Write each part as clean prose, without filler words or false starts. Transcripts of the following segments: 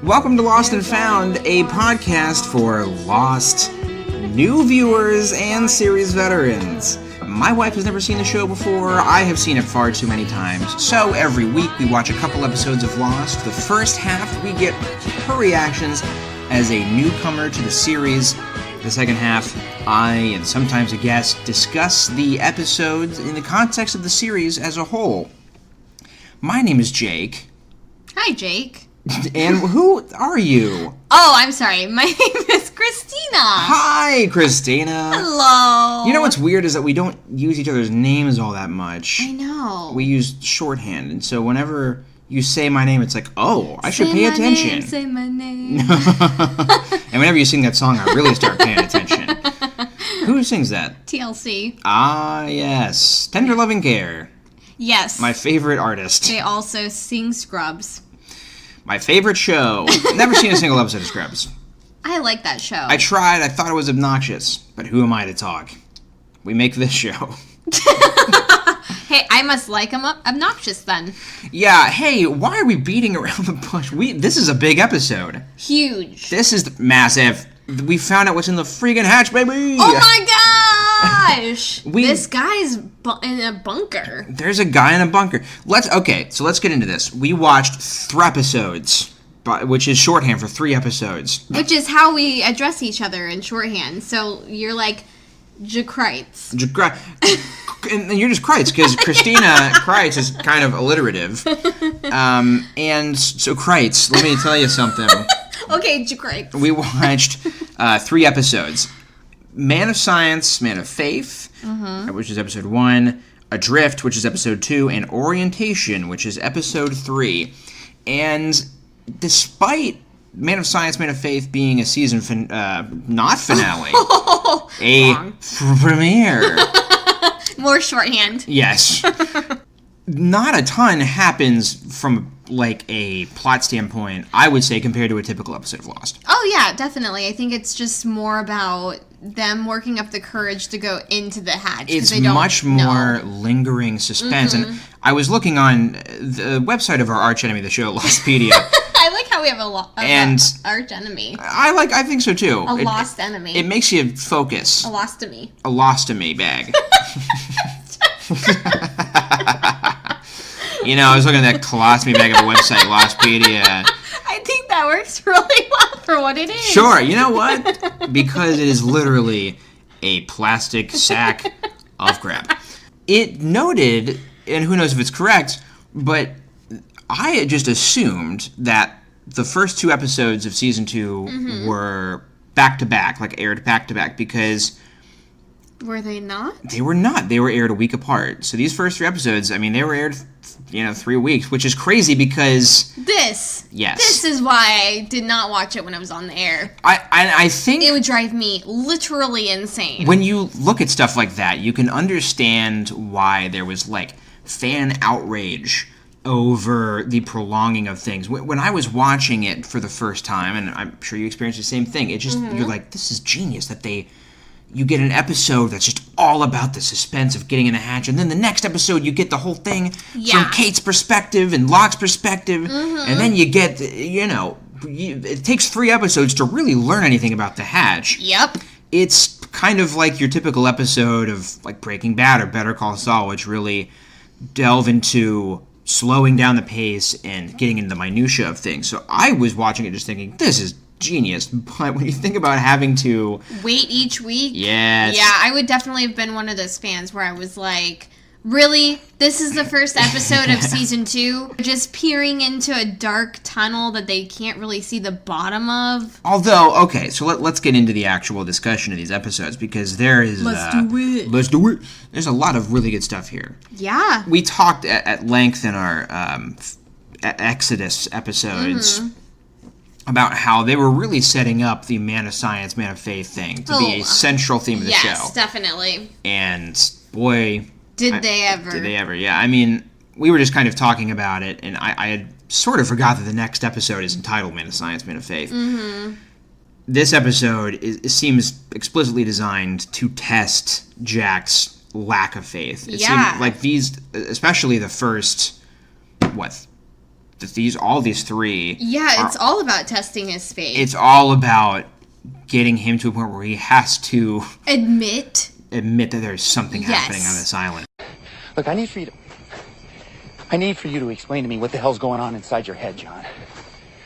Welcome to Lost and Found, a podcast for lost new viewers and series veterans. My wife has never seen the show before. I have seen it far too many times. So every week we watch a couple episodes of Lost. The first half we get her reactions as a newcomer to the series. The second half, I and sometimes a guest discuss the episodes in the context of the series as a whole. My name is Jake. Hi, Jake. And who are you? Oh, I'm sorry. My name is Christina. Hi, Christina. Hello. You know what's weird is that we don't use each other's names all that much. I know. We use shorthand, and so whenever you say my name, it's like, oh, I should pay attention. Say my name. And whenever you sing that song, I really start paying attention. Who sings that? TLC. Ah, yes. Tender Loving Care. Yes. My favorite artist. They also sing Scrubs. My favorite show. Never seen a single episode of Scrubs. I like that show. I tried. I thought it was obnoxious. But who am I to talk? We make this show. Hey, I must like them obnoxious then. Yeah, hey, why are we beating around the bush? This is a big episode. Huge. This is massive. We found out what's in the freaking hatch, baby! Oh my gosh! This guy's in a bunker. There's a guy in a bunker. Let's get into this. We watched 3 episodes, which is shorthand for 3 episodes. Which is how we address each other in shorthand. So you're like, Jakrites. And you're just Kreitz, because Christina Kreitz is kind of alliterative. And so Kreitz, let me tell you something. Okay, Jakrites. We watched 3 episodes. Man of Science, Man of Faith, which is episode 1, Adrift, which is episode 2, and Orientation, which is episode 3. And despite Man of Science, Man of Faith being a season not finale, a premiere. More shorthand. Yes. Not a ton happens from, like, a plot standpoint, I would say, compared to a typical episode of Lost. Oh, yeah, definitely. I think it's just more about them working up the courage to go into the hatch. It's much more lingering suspense. And I was looking on the website of our arch enemy, the show, Lostpedia. I like how we have a arch enemy. I think so, too. A lost enemy. It makes you focus. A lostomy. A lostomy bag. You know, I was looking at that colostomy bag of a website, Lostpedia. I think that works really well for what it is. Sure, you know what? Because it is literally a plastic sack of crap. It noted, and who knows if it's correct, but I had just assumed that the first 2 episodes of season 2 were back-to-back, like aired back-to-back, because... Were they not? They were not. They were aired a week apart. So these first 3 episodes, I mean, they were aired, 3 weeks, which is crazy because... This is why I did not watch it when it was on the air. I think... It would drive me literally insane. When you look at stuff like that, you can understand why there was, like, fan outrage over the prolonging of things. When I was watching it for the first time, and I'm sure you experienced the same thing, it just, you're like, this is genius that you get an episode that's just all about the suspense of getting in the hatch, and then the next episode you get the whole thing from Kate's perspective and Locke's perspective, and then you get, it takes 3 episodes to really learn anything about the hatch. Yep. It's kind of like your typical episode of, like, Breaking Bad or Better Call Saul, which really delve into slowing down the pace and getting into the minutia of things. So I was watching it just thinking, this is genius, but when you think about having to wait each week, yeah, I would definitely have been one of those fans where I was like, really, this is the first episode of season 2, just peering into a dark tunnel that they can't really see the bottom of. Although, okay, so let's get into the actual discussion of these episodes, because there is let's do it. There's a lot of really good stuff here. Yeah, we talked at length in our Exodus episodes about how they were really setting up the Man of Science, Man of Faith thing to be a central theme of the show. Yes, definitely. And, boy... Did they ever, yeah. I mean, we were just kind of talking about it, and I had sort of forgot that the next episode is entitled Man of Science, Man of Faith. This episode seems explicitly designed to test Jack's lack of faith. It seemed like these, especially the first, all these three. Yeah, it's all about testing his faith. It's all about getting him to a point where he has to admit that there's something happening on this island. Look, I need for you to explain to me what the hell's going on inside your head, John.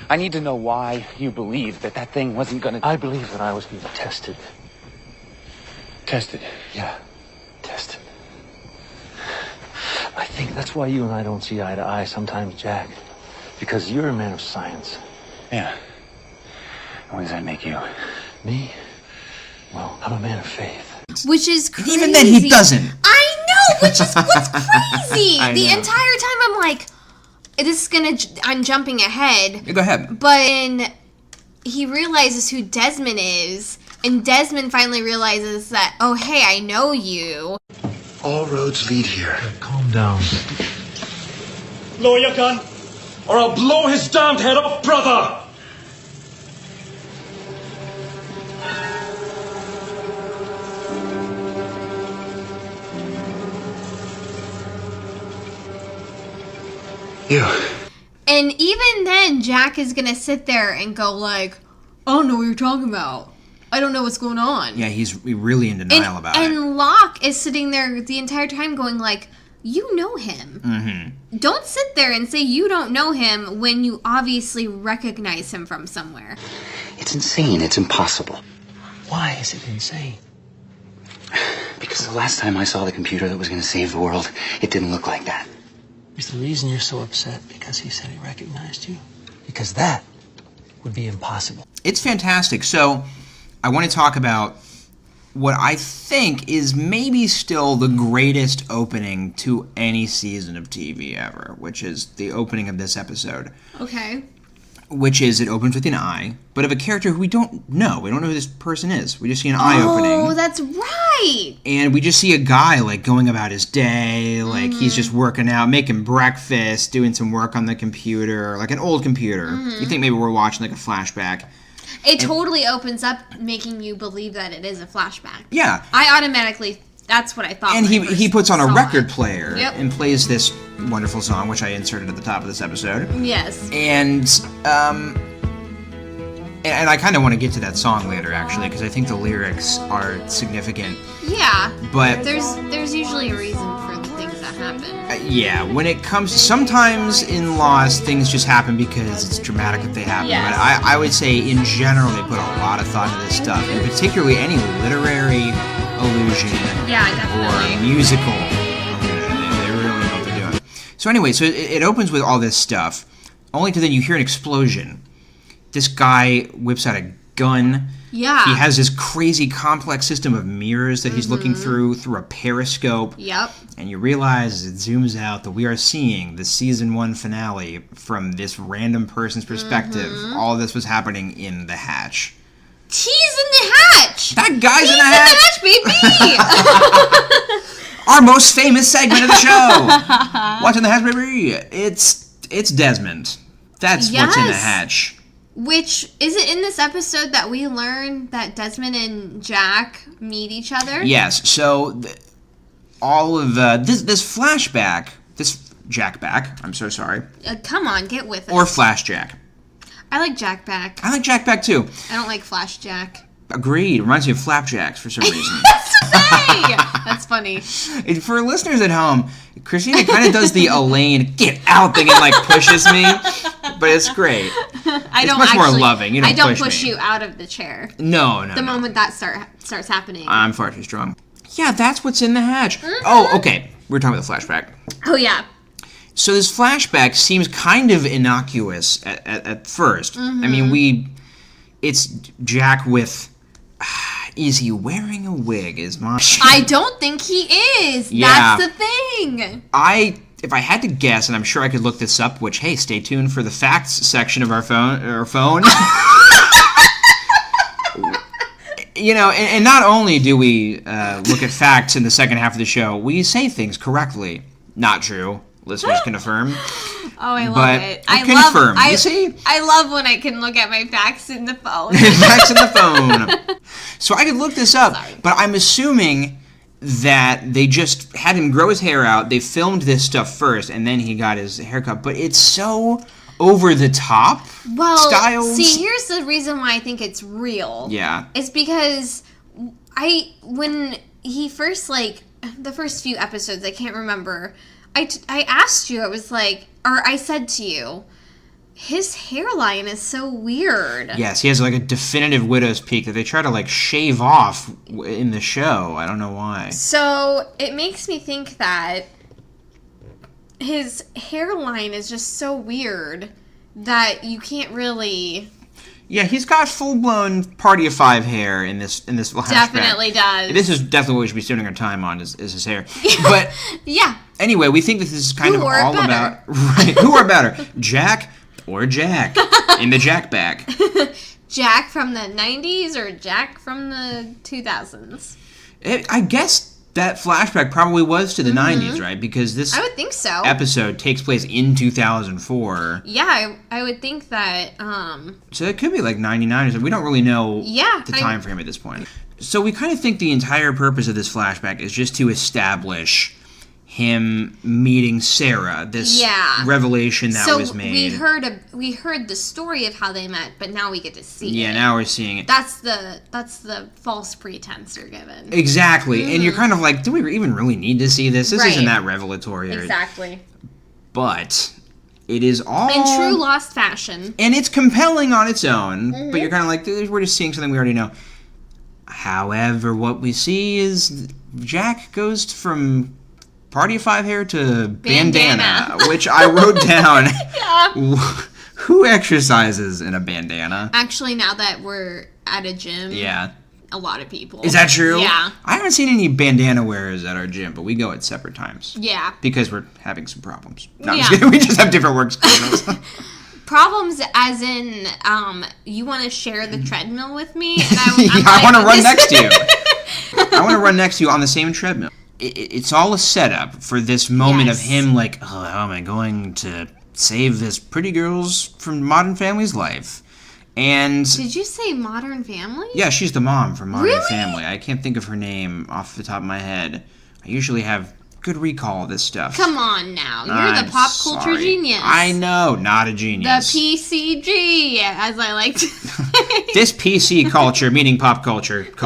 I need to know why you believe that thing wasn't gonna... I believe that I was being tested. Tested? Yeah, tested. I think that's why you and I don't see eye to eye sometimes, Jack. Because you're a man of science. Yeah. What does that make you? Me? Well, I'm a man of faith. Which is crazy. Even then, he doesn't. I know, which is what's crazy. The know. entire time I'm like, I'm jumping ahead. Yeah, go ahead. But then he realizes who Desmond is, and Desmond finally realizes that, oh, hey, I know you. All roads lead here. Calm down. Lower your gun, or I'll blow his damned head off, brother! You. And even then, Jack is going to sit there and go like, I don't know what you're talking about. I don't know what's going on. Yeah, he's really in denial about it. And Locke is sitting there the entire time going like, you know him. Mm-hmm. Don't sit there and say you don't know him when you obviously recognize him from somewhere. It's insane. It's impossible. Why is it insane? Because the last time I saw the computer that was going to save the world, it didn't look like that. Is the reason you're so upset because he said he recognized you? Because that would be impossible. It's fantastic. So I want to talk about what I think is maybe still the greatest opening to any season of TV ever, which is the opening of this episode. Okay. Which is, it opens with an eye, but of a character who we don't know. We don't know who this person is. We just see an eye opening. Oh, that's right. And we just see a guy, like, going about his day, like, he's just working out, making breakfast, doing some work on the computer, like an old computer. You think maybe we're watching, like, a flashback. It totally opens up, making you believe that it is a flashback. Yeah. I automatically, that's what I thought. And when I he first puts on a saw record it. player and plays this wonderful song, which I inserted at the top of this episode. Yes. And I kind of want to get to that song later, actually, because I think the lyrics are significant. Yeah. But there's usually a reason for the things that happen. Yeah, when it comes, sometimes in Lost, things just happen because it's dramatic that they happen. Yes. But I would say, in general, they put a lot of thought into this stuff, and particularly any literary allusion or musical allusion. They really know what they're doing. So anyway, so it opens with all this stuff, only to then you hear an explosion. This guy whips out a gun. Yeah. He has this crazy complex system of mirrors that he's looking through a periscope. Yep. And you realize as it zooms out that we are seeing the season 1 finale from this random person's perspective. All of this was happening in the hatch. He's in the hatch! That guy's in the hatch! He's in the hatch, baby! Our most famous segment of the show! What's in the hatch, baby? It's Desmond. That's what's in the hatch. Which, is it in this episode that we learn that Desmond and Jack meet each other? Yes, so all of this flashback, this Jack back, I'm so sorry. Come on, get with it. Or Flashjack. I like Jack back. I like Jack back too. I don't like Flash Jack. Agreed. Reminds me of Flapjacks for some reason. That's funny. For listeners at home, Christina kind of does the Elaine get out thing and like pushes me, but it's great. It's much more loving. You don't I don't push me. you out of the chair. No. The moment that starts happening. I'm far too strong. Yeah, that's what's in the hatch. Oh, okay. We're talking about the flashback. Oh, yeah. So this flashback seems kind of innocuous at first. I mean, it's Jack with... Is he wearing a wig? I don't think he is. Yeah. That's the thing. If I had to guess, and I'm sure I could look this up, which, hey, stay tuned for the facts section of our phone. You know, and not only do we look at facts in the second half of the show, we say things correctly. Not true. Listeners can affirm. Oh, I love it. You see? I love when I can look at my facts in the phone. Facts in the phone. So I could look this up, but I'm assuming that they just had him grow his hair out. They filmed this stuff first, and then he got his haircut. But it's so over the top styles. See, here's the reason why I think it's real. Yeah. It's because when he first, like, the first few episodes, I can't remember, I asked you, I was like, or I said to you, his hairline is so weird. Yes, he has like a definitive widow's peak that they try to like shave off in the show. I don't know why. So it makes me think that his hairline is just so weird that you can't really... Yeah, he's got full-blown Party of Five hair in this flashback. Definitely does. This is definitely what we should be spending our time on is his hair. But yeah. Anyway, we think that this is kind Who of wore it all better? about who are better, Jack or Jack in the Jack back. Jack from the 90s or Jack from the 2000s? I guess that flashback probably was to the 90s, right? Because this I would think so. episode takes place in 2004. Yeah, I would think that. So it could be like 99 or something. We don't really know Yeah, the time frame at this point. So we kind of think the entire purpose of this flashback is just to establish him meeting Sarah, this revelation that was made. We heard the story of how they met, but now we get to see it. Yeah, now we're seeing it. That's the false pretense you're given. Exactly. And you're kind of like, do we even really need to see this? This Right. isn't that revelatory. Exactly. But it is all... In true Lost fashion. And it's compelling on its own, but you're kind of like, we're just seeing something we already know. However, what we see is Jack goes from Party of Five hair to bandana, which I wrote down. Who exercises in a bandana? Actually, now that we're at a gym, a lot of people. Is that true? Yeah. I haven't seen any bandana wearers at our gym, but we go at separate times. Yeah. Because we're having some problems. No, I'm just kidding. We just have different work schedules. Problems as in, you want to share the treadmill with me? And I want to run next to you. I want to run next to you on the same treadmill. It's all a setup for this moment of him like, oh, how am I going to save this pretty girl's from Modern Family's life? And... Did you say Modern Family? Yeah, she's the mom from Modern Really? Family. I can't think of her name off the top of my head. I usually have good recall of this stuff. Come on now. You're I'm the pop culture sorry. genius. I know, not a The genius. PCG, as I like to say. This PC culture, meaning pop culture. Is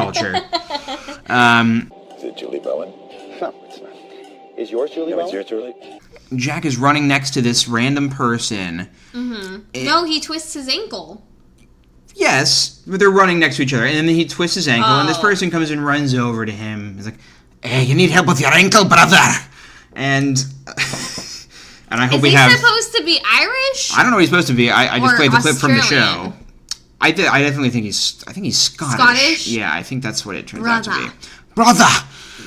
it Julie Bowen? No, it's not. Is yours Julie? No, it's yours, Julie. Jack is running next to this random person. No, he twists his ankle. Yes, but they're running next to each other, and then he twists his ankle, and this Oh. person comes and runs over to him. He's like, "Hey, you need help with your ankle, brother?" And I hope Is we he have. supposed to be Irish? I don't know what he's supposed to be. I just Or played the clip from the Australian? show. I definitely think he's. I think he's Scottish. Scottish? Yeah, I think that's what it turns out to Brother. be. Brother.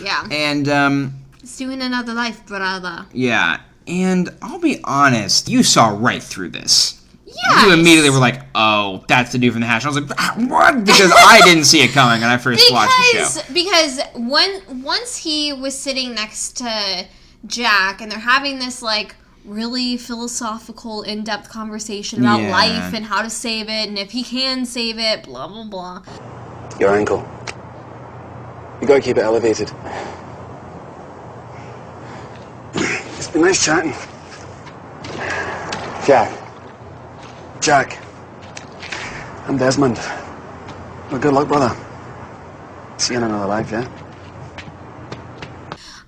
Yeah. And He's doing another life, brother. yeah. And I'll be honest, you saw right through this. Yes. You immediately were like, "Oh, that's the dude from the Hash." And I was like, "What?" Because I didn't see it coming when I first watched the show. Because once he was sitting next to Jack and they're having this like really philosophical, in-depth conversation about Yeah. life and how to save it and if he can save it, blah blah blah. Your ankle. You gotta keep it elevated. It's been nice chatting. Jack. I'm Desmond. Well, good luck, brother. See you in another life, yeah?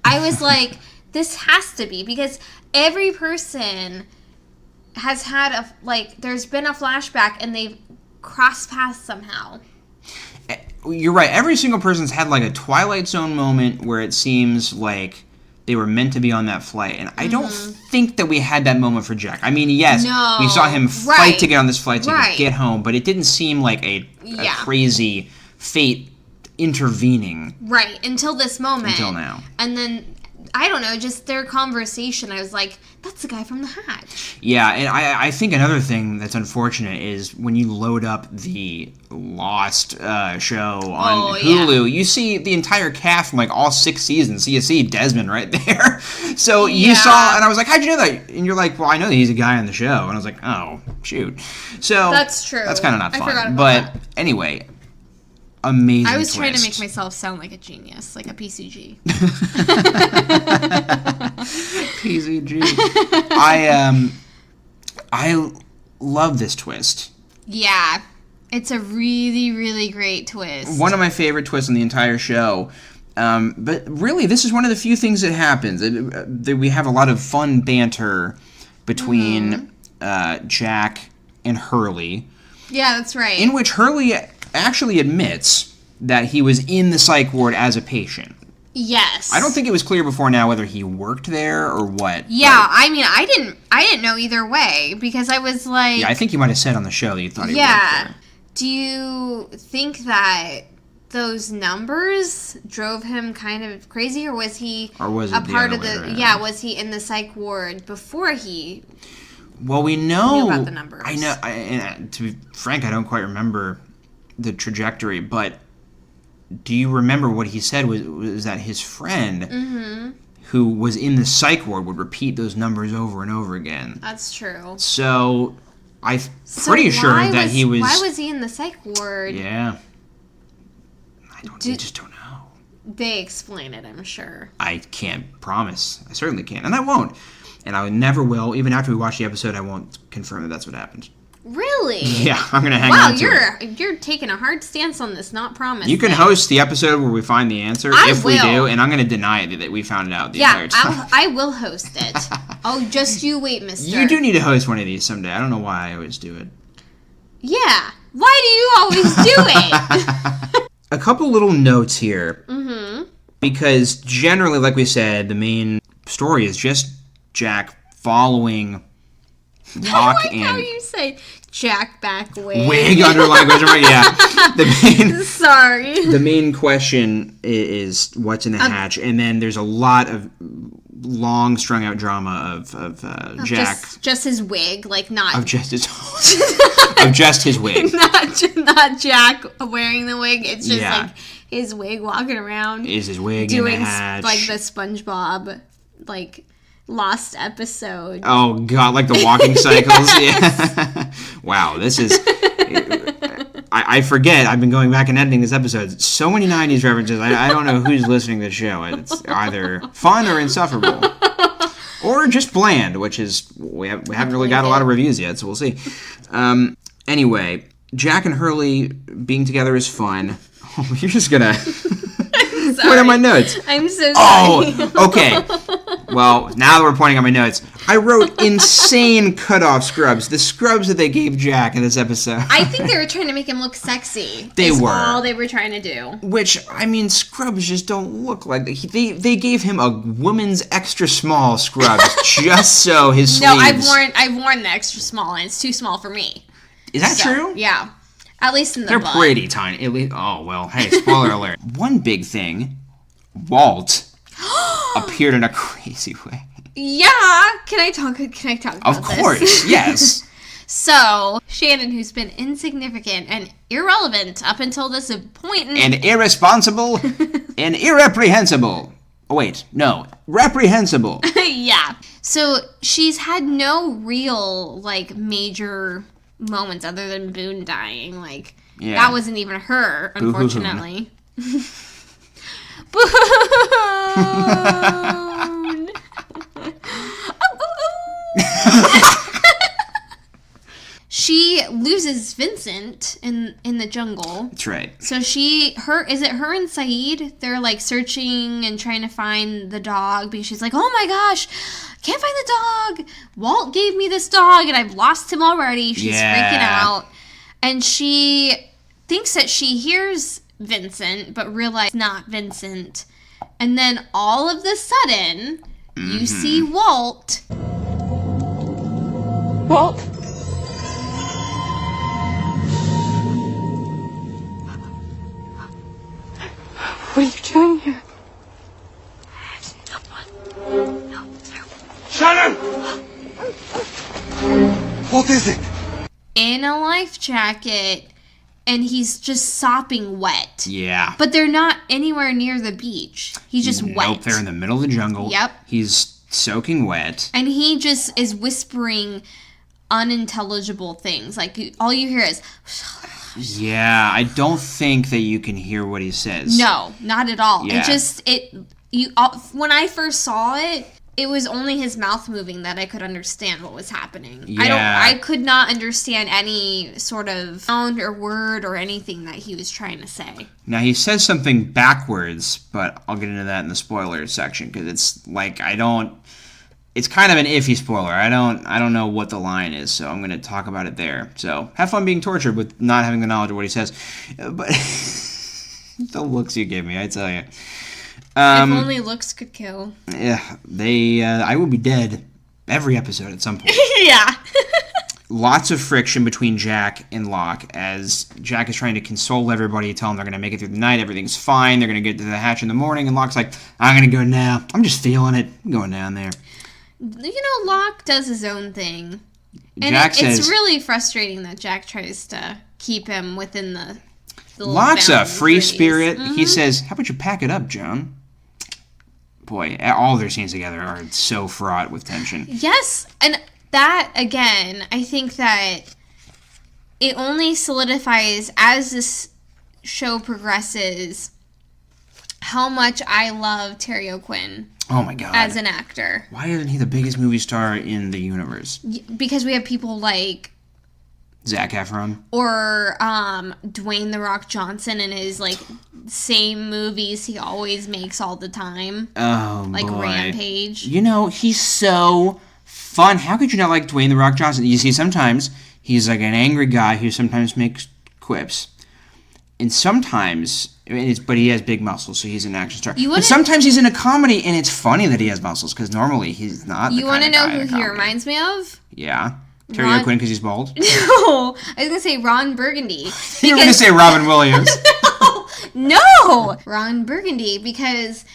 I was like, this has to be because every person has had there's been a flashback and they've crossed paths somehow. You're right. Every single person's had like a Twilight Zone moment where it seems like they were meant to be on that flight. And I don't think that we had that moment for Jack. I mean, yes, No. we saw him fight Right. to get on this flight to Right. get home, but it didn't seem like a crazy fate intervening Right, until this moment. until now. And then, I don't know, just their conversation, I was like, that's the guy from The Hatch. Yeah, and I think another thing that's unfortunate is when you load up the Lost show on Hulu, you see the entire cast from like all 6 seasons. So you see Desmond right there. So you saw, and I was like, how'd you know that? And you're like, well, I know that he's a guy on the show. And I was like, oh, shoot. So That's true. That's kind of not I fun. forgot about But that. anyway, amazing I was trying to make twist. myself sound like a genius, like a PCG. PCG. love this twist. Yeah. It's a really, really great twist. One of my favorite twists on the entire show. But really, this is one of the few things that happens. We have a lot of fun banter between Jack and Hurley. Yeah, that's right. In which Hurley actually admits that he was in the psych ward as a patient. Yes. I don't think it was clear before now whether he worked there or what. Yeah, I mean, I didn't know either way because I was like... Yeah, I think you might have said on the show that you thought he worked there. Do you think that those numbers drove him kind of crazy, or was he was it a part of the other the... way around? Yeah, was he in the psych ward before he... Well, we know... knew about the numbers? I know, and to be frank, I don't quite remember the trajectory, but do you remember what he said was that his friend, who was in the psych ward, would repeat those numbers over and over again? That's true. So, I'm pretty sure that he was... Why was he in the psych ward? Yeah. I just don't know. They explain it, I'm sure. I can't promise. I certainly can't. And I won't. And I never will. Even after we watch the episode, I won't confirm that that's what happened. Really? Yeah, I'm going to hang on to it. Wow, you're taking a hard stance on this, not promise. You can host the episode where we find the answer if we do, and I'm going to deny it that we found it out the entire time. I will host it. Oh, just you wait, mister. You do need to host one of these someday. I don't know why I always do it. Yeah. Why do you always do it? A couple little notes here. Mm-hmm. Because generally, like we said, the main story is just Jack following Locke I like how you say Jack back wig. Wig underline question mark. Yeah. Sorry. The main question is what's in the hatch, and then there's a lot of long strung out drama of Jack. Just his wig, like not of just his of just his wig. not Jack wearing the wig. It's just Yeah. like his wig walking around. Is his wig doing in the hatch? like the SpongeBob like lost episode. Oh god, like the walking cycles. Yeah. Wow, this is. I forget. I've been going back and editing this episode. So many '90s references. I don't know who's listening to the show. It's either fun or insufferable, or just bland. Which is we haven't really got a lot of reviews yet, so we'll see. Anyway, Jack and Hurley being together is fun. Oh, you're just gonna. What are my notes? I'm so sorry. Oh, okay. Well, now that we're pointing at my notes, I wrote insane cutoff scrubs. The scrubs that they gave Jack in this episode. I think they were trying to make him look sexy. They were. All they were trying to do. Which, I mean, scrubs just don't look like... They gave him a woman's extra small scrubs just so his sleeves... No, I've worn the extra small, and it's too small for me. Is that true? Yeah. At least in the They're butt. pretty tiny. At least, oh, well, hey, spoiler alert. One big thing, Walt appeared in a crazy way. Yeah. Can I talk about this? Of course, yes. So, Shannon, who's been insignificant and irrelevant up until this point... And irresponsible and irreprehensible. Oh, wait, no. Reprehensible. Yeah. So, she's had no real, like, major moments other than Boone dying. Like, that wasn't even her, unfortunately. Boone! She loses Vincent in the jungle. That's right. So is it her and Saeed? They're like searching and trying to find the dog because she's like, oh my gosh, can't find the dog. Walt gave me this dog and I've lost him already. She's freaking out. And she thinks that she hears Vincent, but realizes it's not Vincent. And then all of the sudden, you see Walt. Walt? What are you doing here? Shannon! What is it? In a life jacket, and he's just sopping wet. Yeah. But they're not anywhere near the beach. He's just wet. Nope, they're in the middle of the jungle. Yep. He's soaking wet. And he just is whispering unintelligible things. Like, all you hear is... Yeah, I don't think that you can hear what he says. No, not at all. Yeah. When I first saw it, it was only his mouth moving that I could understand what was happening. Yeah. I could not understand any sort of sound or word or anything that he was trying to say. Now, he says something backwards, but I'll get into that in the spoilers section, because it's like, it's kind of an iffy spoiler. I don't know what the line is, so I'm going to talk about it there. So, have fun being tortured with not having the knowledge of what he says. But the looks you gave me, I tell you. If only looks could kill. Yeah, I will be dead every episode at some point. Yeah. Lots of friction between Jack and Locke as Jack is trying to console everybody, tell them they're going to make it through the night, everything's fine, they're going to get to the hatch in the morning, and Locke's like, I'm going to go now. I'm just feeling it. I'm going down there. Locke does his own thing. And Jack says, it's really frustrating that Jack tries to keep him within the Locke's a free boundaries. spirit. He says, how about you pack it up, Joan? Boy, all their scenes together are so fraught with tension. Yes, and that, again, I think that it only solidifies as this show progresses how much I love Terry O'Quinn. Oh my god. As an actor. Why isn't he the biggest movie star in the universe? Because we have people like Zac Efron. Or Dwayne "The Rock" Johnson in his same movies he always makes all the time. Oh, like boy. Rampage. He's so fun. How could you not like Dwayne "The Rock" Johnson? You see, sometimes he's like an angry guy who sometimes makes quips. And sometimes, but he has big muscles, so he's an action star. But sometimes he's in a comedy, and it's funny that he has muscles, because normally he's not. You want to know who he reminds me of? Yeah. Terry O'Quinn, because he's bald? No, I was going to say Ron Burgundy. You were going to say Robin Williams. No! Ron Burgundy, because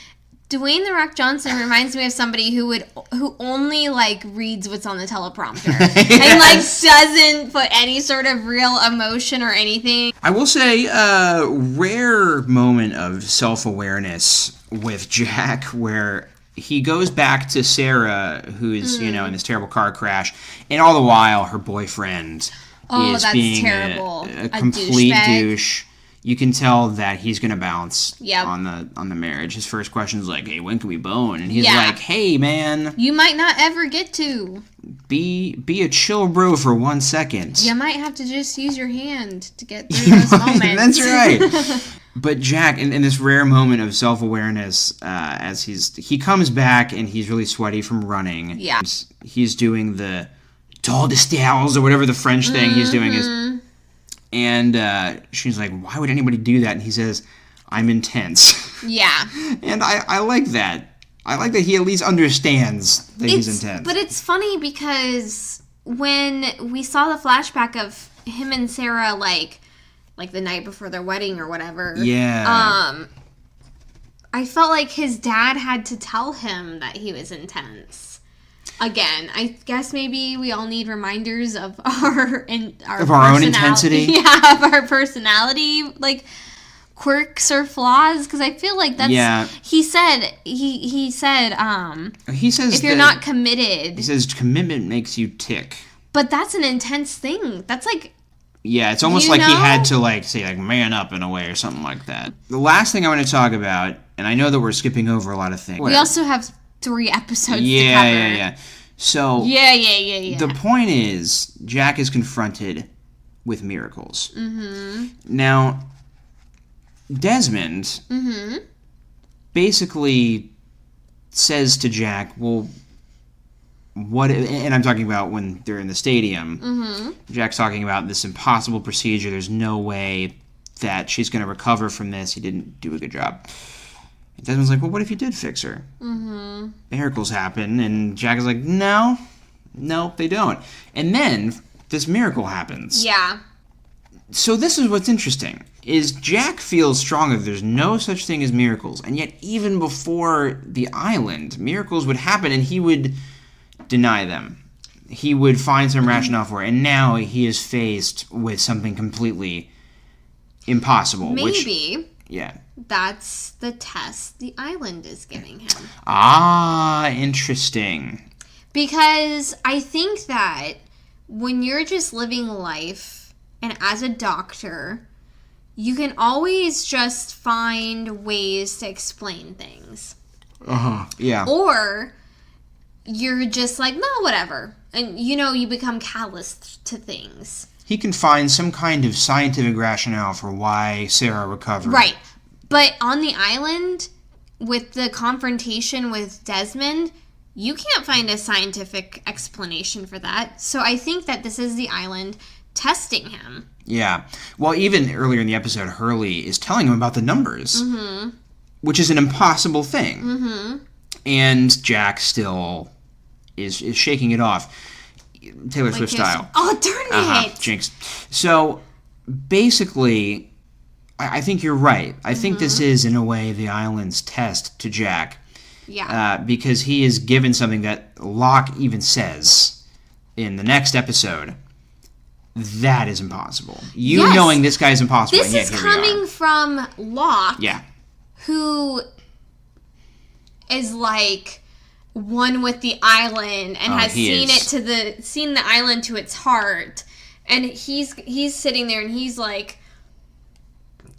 Dwayne "The Rock" Johnson reminds me of somebody who only reads what's on the teleprompter Yes. And doesn't put any sort of real emotion or anything. I will say, rare moment of self-awareness with Jack, where he goes back to Sarah, who's in this terrible car crash, and all the while her boyfriend is being terrible. a complete douche. You can tell that he's gonna bounce Yep. on the marriage. His first question is like, "Hey, when can we bone?" And he's like, "Hey, man, You might not ever get to. be a chill bro for 1 second." You might have to just use your hand to get through those moments. That's right. But Jack, in this rare moment of self-awareness, as he comes back and he's really sweaty from running. Yeah. He's doing the tour de stairs or whatever the French thing he's doing is. And she's like, why would anybody do that? And he says, I'm intense. Yeah. And I like that. I like that he at least understands that he's intense. But it's funny because when we saw the flashback of him and Sarah, like the night before their wedding or whatever. Yeah. I felt like his dad had to tell him that he was intense. Again, I guess maybe we all need reminders of our own intensity. Yeah, of our personality, quirks or flaws, because I feel like that's. Yeah. He said if you're not committed. He says commitment makes you tick. But that's an intense thing. That's like. Yeah, it's almost like he had to say man up in a way or something like that. The last thing I want to talk about, and I know that we're skipping over a lot of things. We also have 3 episodes to cover. Yeah. So Yeah. The point is, Jack is confronted with miracles. Mm-hmm. Now, Desmond basically says to Jack, well, what, and I'm talking about when they're in the stadium, Jack's talking about this impossible procedure, there's no way that she's going to recover from this, he didn't do a good job. And Desmond's like, well, what if you did fix her? Miracles happen, and Jack is like, no, they don't. And then this miracle happens. Yeah. So this is what's interesting, is Jack feels strongly that there's no such thing as miracles, and yet even before the island, miracles would happen, and he would deny them. He would find some rationale for it, and now he is faced with something completely impossible. Maybe. Yeah. That's the test the island is giving him. Ah, interesting. Because I think that when you're just living life, and as a doctor, you can always just find ways to explain things. Yeah. Or you're just like, no, whatever. And, you become calloused to things. He can find some kind of scientific rationale for why Sarah recovered. Right. But on the island, with the confrontation with Desmond, you can't find a scientific explanation for that. So I think that this is the island testing him. Yeah. Well, even earlier in the episode, Hurley is telling him about the numbers, which is an impossible thing. And Jack still is shaking it off. Taylor Swift style. Oh, darn it! Jinx. So, basically, I think you're right. I think this is, in a way, the island's test to Jack. Yeah. Because he is given something that Locke even says in the next episode. That is impossible. Yes. Knowing this guy is impossible. This and yet is here coming from Locke. Yeah. Who is like one with the island and has seen the island to its heart, and he's sitting there and he's like,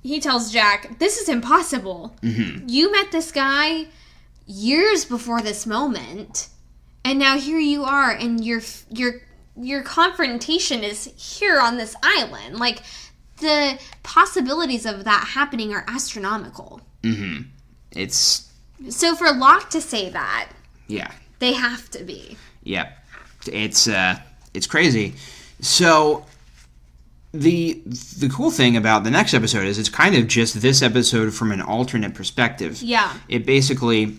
he tells Jack, this is impossible. You met this guy years before this moment, and now here you are, and your confrontation is here on this island. Like, the possibilities of that happening are astronomical. It's... So for Locke to say that, Yeah. they have to be. Yeah. It's crazy. So the cool thing about the next episode is it's kind of just this episode from an alternate perspective. Yeah. It basically,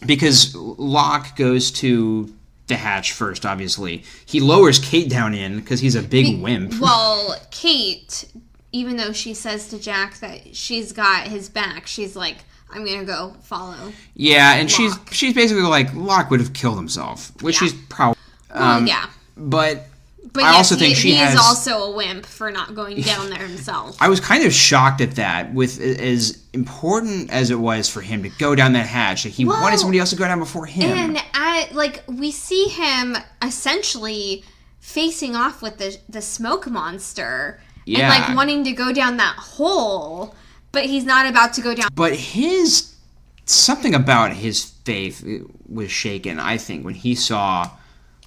because Locke goes to the hatch first, obviously. He lowers Kate down in because he's a big wimp. Well, Kate, even though she says to Jack that she's got his back, she's like, I'm going to go follow. Yeah, and Locke. she's basically like, Locke would have killed himself, which she's probably... yeah. But I yes, also think he is also a wimp for not going down there himself. I was kind of shocked at that, with as important as it was for him to go down that hatch, that he wanted somebody else to go down before him. And we see him essentially facing off with the smoke monster, and like wanting to go down that hole, but he's not about to go down. But something about his faith was shaken, I think, when he saw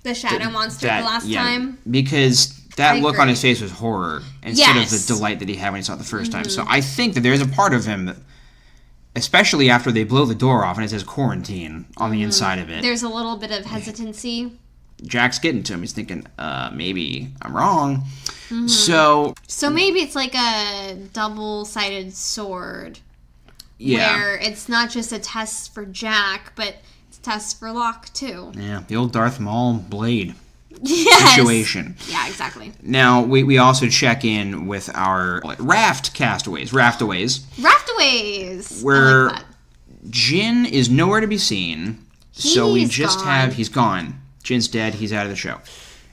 the shadow monster the last time. Because that look on his face was horror instead of the delight that he had when he saw it the first time. So I think that there's a part of him that, especially after they blow the door off and it says quarantine on the inside of it. There's a little bit of hesitancy. Jack's getting to him. He's thinking, maybe I'm wrong. So maybe it's like a double-sided sword. Yeah. Where it's not just a test for Jack, but it's a test for Locke, too. Yeah, the old Darth Maul blade Yes. situation. Yeah, exactly. Now, we also check in with our raftaways. Where I like that. Jin is nowhere to be seen. So we just gone. he's gone. Jin's dead. He's out of the show.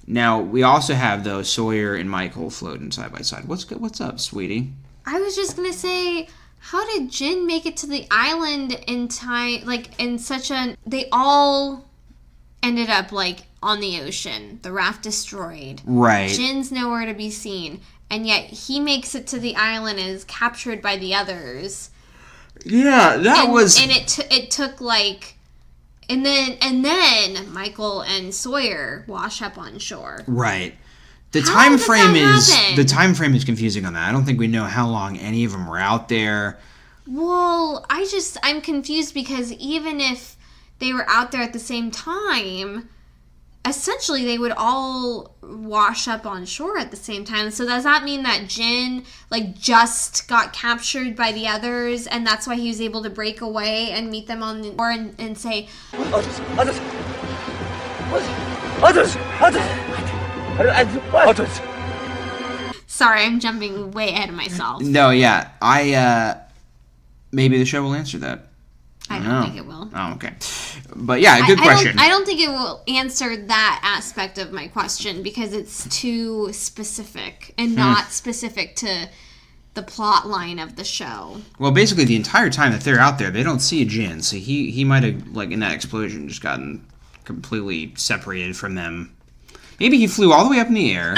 Now, we also have, though, Sawyer and Michael floating side by side. What's up, sweetie? I was just going to say, how did Jin make it to the island in time? Like, in such a... They all ended up, like, on the ocean. The raft destroyed. Right. Jin's nowhere to be seen. And yet, he makes it to the island and is captured by the others. Yeah, that was... And it took, like... And then Michael and Sawyer wash up on shore. Right. The How time did frame that is confusing on that. I don't think we know how long any of them were out there. Well, I'm confused because even if they were out there at the same time, essentially they would all wash up on shore at the same time. So does that mean that Jin just got captured by the others and that's why he was able to break away and meet them on the shore and say, Others! sorry, I'm jumping way ahead of myself. No, yeah. Maybe the show will answer that. I don't think it will. Oh, okay. But yeah, good question. I don't think it will answer that aspect of my question because it's too specific and not specific to the plot line of the show. Well, basically the entire time that they're out there, they don't see Jin, so he might have, in that explosion, just gotten completely separated from them. Maybe he flew all the way up in the air.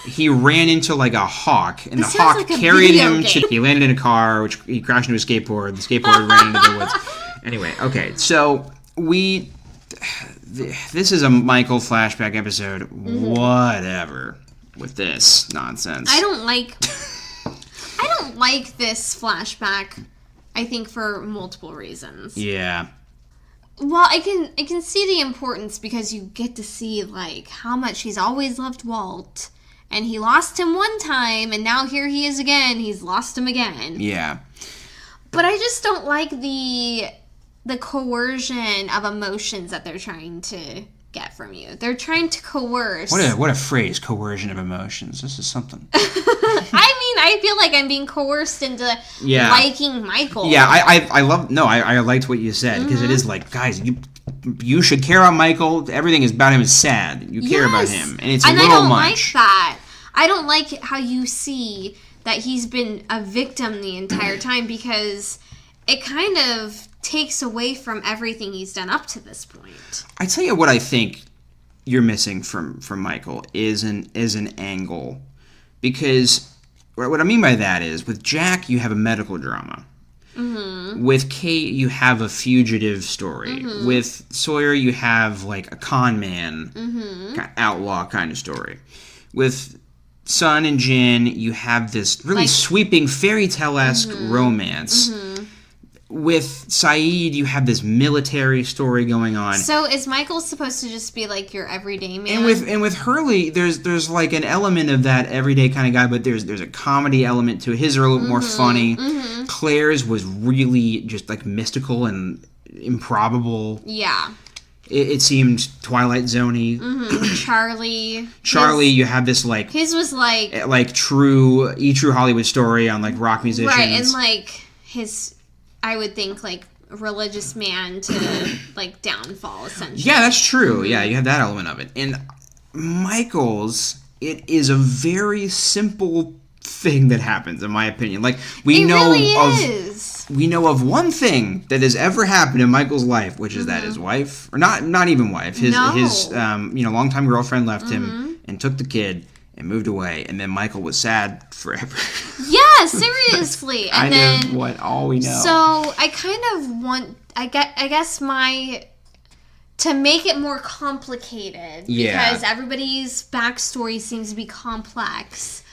He ran into a hawk, and the hawk carried him to... He landed in a car, which he crashed into a skateboard. The skateboard ran into the woods. Anyway, okay, so this is a Michael flashback episode. Whatever with this nonsense. I don't like this flashback. I think for multiple reasons. Yeah. Well, I can see the importance because you get to see like how much he's always loved Walt, and he lost him one time, and now here he is again. He's lost him again. Yeah. But I just don't like the coercion of emotions that they're trying to get from you. They're trying to coerce. What a phrase, coercion of emotions. This is something. I feel like I'm being coerced into liking Michael. Yeah, I liked what you said, because it is like, guys, you should care about Michael. Everything is about him is sad. You care about him, and it's a little much. I don't like that. I don't like how you see that he's been a victim the entire time, because it kind of takes away from everything he's done up to this point. I tell you what I think you're missing from Michael is an angle, because what I mean by that is with Jack you have a medical drama. Mm-hmm. With Kate you have a fugitive story. Mm-hmm. With Sawyer you have like a con man, outlaw kind of story. With Son and Jin you have this really sweeping fairy tale-esque romance. Mm-hmm. With Saeed, you have this military story going on. So is Michael supposed to just be like your everyday man? And with Hurley, there's like an element of that everyday kind of guy, but there's a comedy element to it. His are a little more funny. Mm-hmm. Claire's was really just like mystical and improbable. Yeah. It seemed Twilight Zone-y. Mm-hmm. Charlie, you have this like his was like true Hollywood story on like rock musicians, right? And like his. I would think, like, religious man to, like, downfall, essentially. Yeah, that's true. Yeah, you have that element of it. And Michael's, it is a very simple thing that happens, in my opinion. Like, we know of one thing that has ever happened in Michael's life, which is that his wife, or not even wife, his longtime girlfriend left him and took the kid and moved away, and then Michael was sad forever. Yeah, seriously. And then what all we know. So I kind of want, I guess to make it more complicated, because everybody's backstory seems to be complex.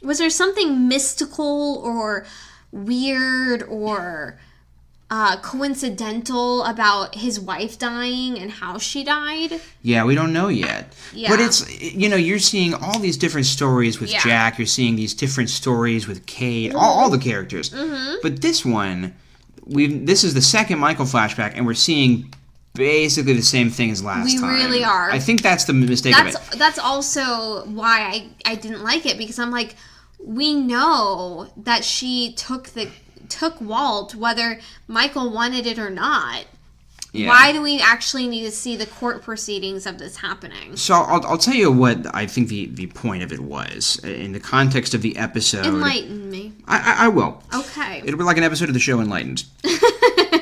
Was there something mystical or weird or coincidental about his wife dying and how she died? Yeah, we don't know yet. Yeah. But it's, you're seeing all these different stories with Jack. You're seeing these different stories with Kate, all the characters. Mm-hmm. But this one, this is the second Michael flashback, and we're seeing basically the same thing as last time. We really are. I think that's the mistake of it. That's also why I didn't like it, because I'm like, we know that she took Walt, whether Michael wanted it or not. Yeah. Why do we actually need to see the court proceedings of this happening? So I'll tell you what I think the point of it was in the context of the episode. Enlighten me. I will. Okay. It'll be like an episode of the show Enlightened.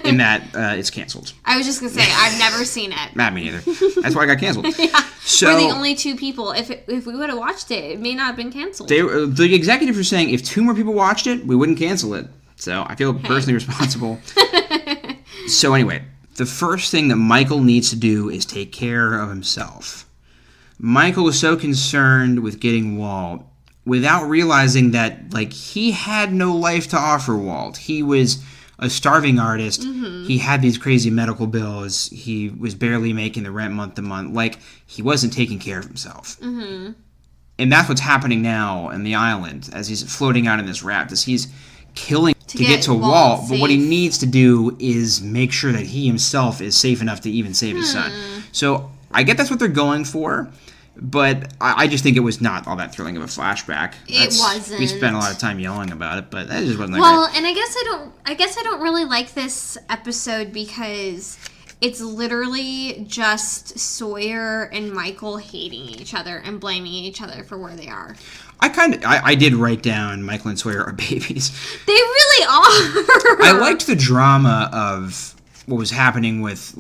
In that it's canceled. I was just gonna say I've never seen it. Not me neither. That's why I got canceled. Yeah. So we're the only two people. If we would have watched it, it may not have been canceled. The executives were saying if 2 more people watched it, we wouldn't cancel it. So I feel personally responsible. So anyway, the first thing that Michael needs to do is take care of himself. Michael was so concerned with getting Walt without realizing that he had no life to offer Walt. He was a starving artist. Mm-hmm. He had these crazy medical bills. He was barely making the rent month to month. He wasn't taking care of himself. Mm-hmm. And that's what's happening now in the island as he's floating out in this raft. As he's killing to get to Walt, but what he needs to do is make sure that he himself is safe enough to even save his son. So I get that's what they're going for, but I just think it was not all that thrilling of a flashback. It wasn't. We spent a lot of time yelling about it, but that just wasn't that great. And I guess I don't really like this episode because it's literally just Sawyer and Michael hating each other and blaming each other for where they are. I did write down Michael and Sawyer are babies. They really are. I liked the drama of what was happening with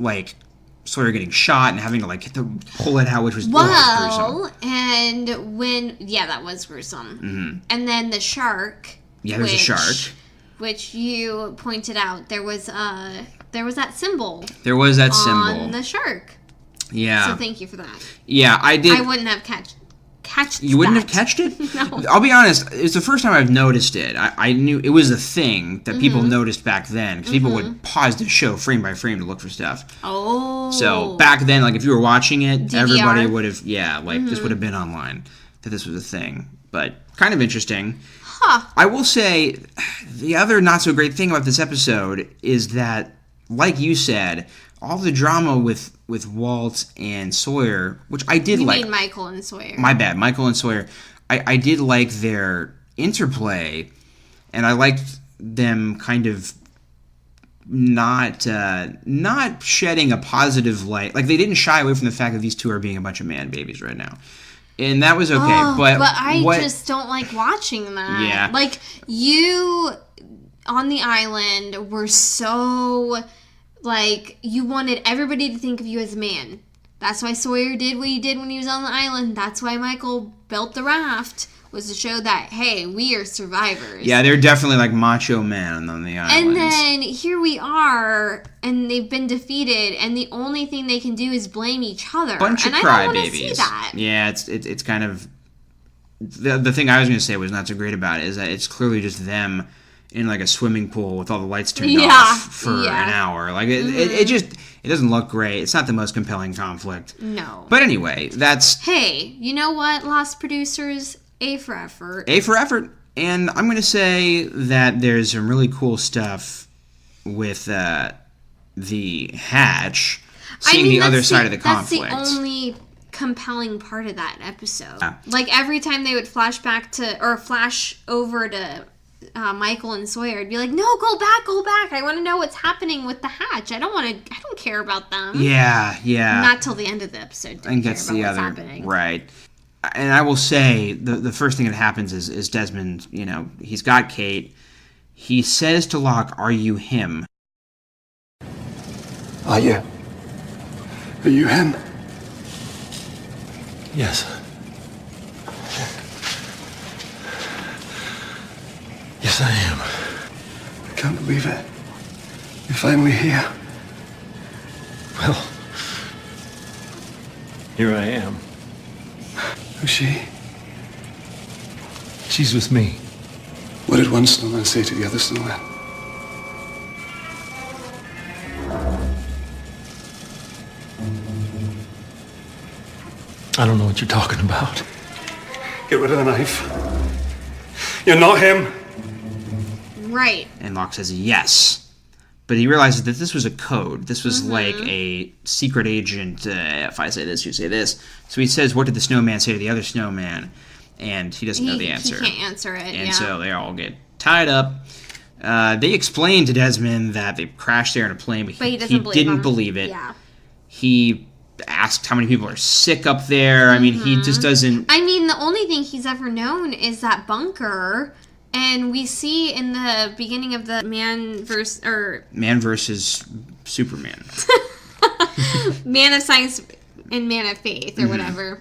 Sawyer getting shot and having to pull it out, which was gruesome. And when that was gruesome. Mm-hmm. And then the shark. Yeah, there's a shark. Which you pointed out there was that symbol. There was that symbol on the shark. Yeah. So thank you for that. Yeah, I did. I wouldn't have catched You wouldn't that. have catched it? No. I'll be honest, it's the first time I've noticed it. I knew it was a thing that people noticed back then, because people would pause the show frame by frame to look for stuff. Oh. So back then, like, if you were watching it, DVR. everybody would have, this would have been online, that this was a thing. But kind of interesting. Huh. I will say, the other not so great thing about this episode is that, like you said, all the drama with Walt and Sawyer, which I did You like. mean Michael and Sawyer. My bad, Michael and Sawyer. I did like their interplay, and I liked them kind of not shedding a positive light. Like, they didn't shy away from the fact that these two are being a bunch of man babies right now. And that was okay, but I just don't like watching that. Yeah. Like, you on the island were so, like, you wanted everybody to think of you as a man. That's why Sawyer did what he did when he was on the island. That's why Michael built the raft, was to show that, hey, we are survivors. Yeah, they're definitely like macho men on the island. And then here we are, and they've been defeated, and the only thing they can do is blame each other. Bunch of and I don't want to see crybabies. that. Yeah, it's kind of the thing I was going to say was not so great about it is that it's clearly just them in like a swimming pool with all the lights turned off for an hour. Like it just it doesn't look great. It's not the most compelling conflict. No. But anyway, that's Hey, you know what, Lost producers? A for effort. A for effort. And I'm going to say that there's some really cool stuff with the hatch, seeing the other side of the conflict. That's the only compelling part of that episode. Yeah. Like, every time they would flash over to Michael and Sawyer, I'd be like, no, go back. I want to know what's happening with the hatch. I don't care about them. Yeah. Not till the end of the episode. I think that's the other happening. right. And I will say the first thing that happens is Desmond, he's got Kate. He says to Locke, "Are you him?" Are you? Are you him? Yes. Yes, I am. I can't believe it. You're finally here. Well, here I am. Who's she? She's with me. What did one snowman say to the other snowman? I don't know what you're talking about. Get rid of the knife. You're not him. Right. And Locke says yes. But he realizes that this was a code. This was like a secret agent. If I say this, you say this. So he says, "What did the snowman say to the other snowman?" And he doesn't know the answer. He can't answer it. And so they all get tied up. They explain to Desmond that they crashed there in a plane, but he didn't believe it. Yeah. He asked how many people are sick up there. I mean, he just doesn't... I mean, the only thing he's ever known is that bunker, and we see in the beginning of the Man versus Superman. Man of Science and Man of Faith, or whatever,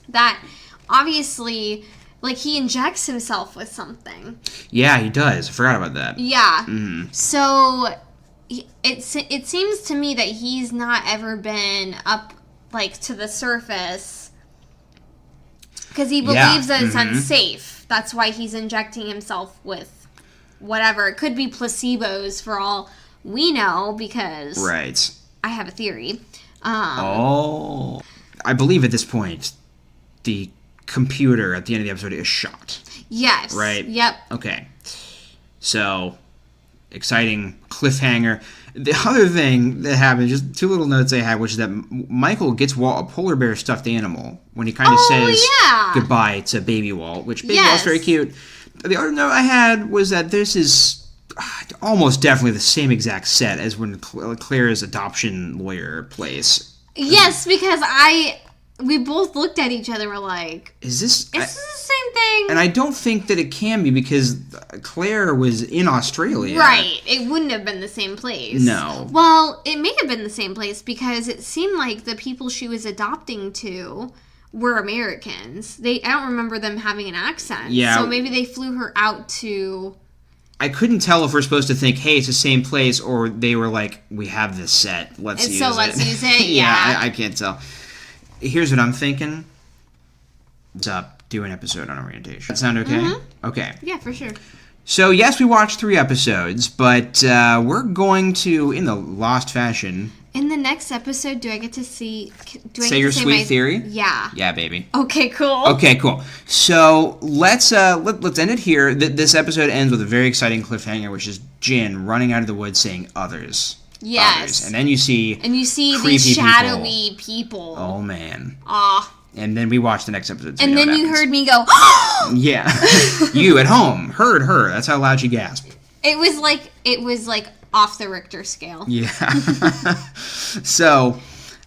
that obviously, like, he injects himself with something. Yeah, he does. I forgot about that. Yeah. So it seems to me that he's not ever been up, like, to the surface, because he believes that it's unsafe. That's why he's injecting himself with whatever. It could be placebos for all we know, because Right. I have a theory. I believe at this point, the computer at the end of the episode is shot. Yes. Right? Yep. Okay. So, exciting cliffhanger. The other thing that happened, just two little notes I had, which is that Michael gets Walt a polar bear stuffed animal when he kind of says goodbye to Baby Walt, which Baby Walt's very cute. The other note I had was that this is almost definitely the same exact set as when Claire's adoption lawyer place. Yes, because we both looked at each other and were like, Is this the same thing? And I don't think that it can be, because Claire was in Australia. Right. It wouldn't have been the same place. No. Well, it may have been the same place because it seemed like the people she was adopting to were Americans. I don't remember them having an accent. Yeah. So maybe they flew her out to I couldn't tell if we're supposed to think, hey, it's the same place, or they were like, we have this set, let's use it. So let's use it, I can't tell. Here's what I'm thinking. What's up? Do an episode on orientation. That sound okay? Mm-hmm. Okay. Yeah, for sure. So, yes, we watched 3 episodes, but we're going to, in the lost fashion... In the next episode, do I get to see... Say your sweet theory? Yeah. Yeah, baby. Okay, cool. Okay, cool. So, let's end it here. This episode ends with a very exciting cliffhanger, which is Jin running out of the woods saying, others. Yes. Others. And then you see... And you see these shadowy people. Oh, man. Aw. And then we watch the next episode. So and then you heard me go, yeah. You at home heard her. That's how loud she gasped. It was like off the Richter scale. Yeah. So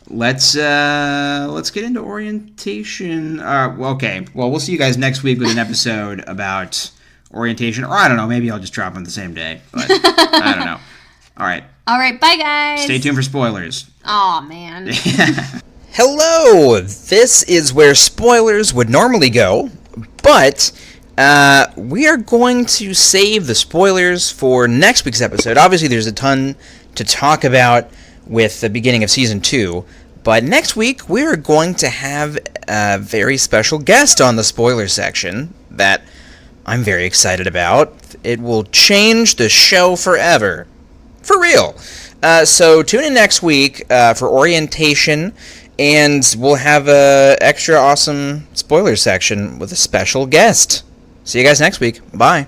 let's get into orientation. Okay. Well, we'll see you guys next week with an episode about orientation, or I don't know. Maybe I'll just drop on the same day. But I don't know. All right. All right. Bye, guys. Stay tuned for spoilers. Aw, man. Hello! This is where spoilers would normally go, but we are going to save the spoilers for next week's episode. Obviously, there's a ton to talk about with the beginning of Season 2, but next week we are going to have a very special guest on the spoiler section that I'm very excited about. It will change the show forever. For real! So tune in next week for orientation. And we'll have a extra awesome spoiler section with a special guest. See you guys next week. Bye.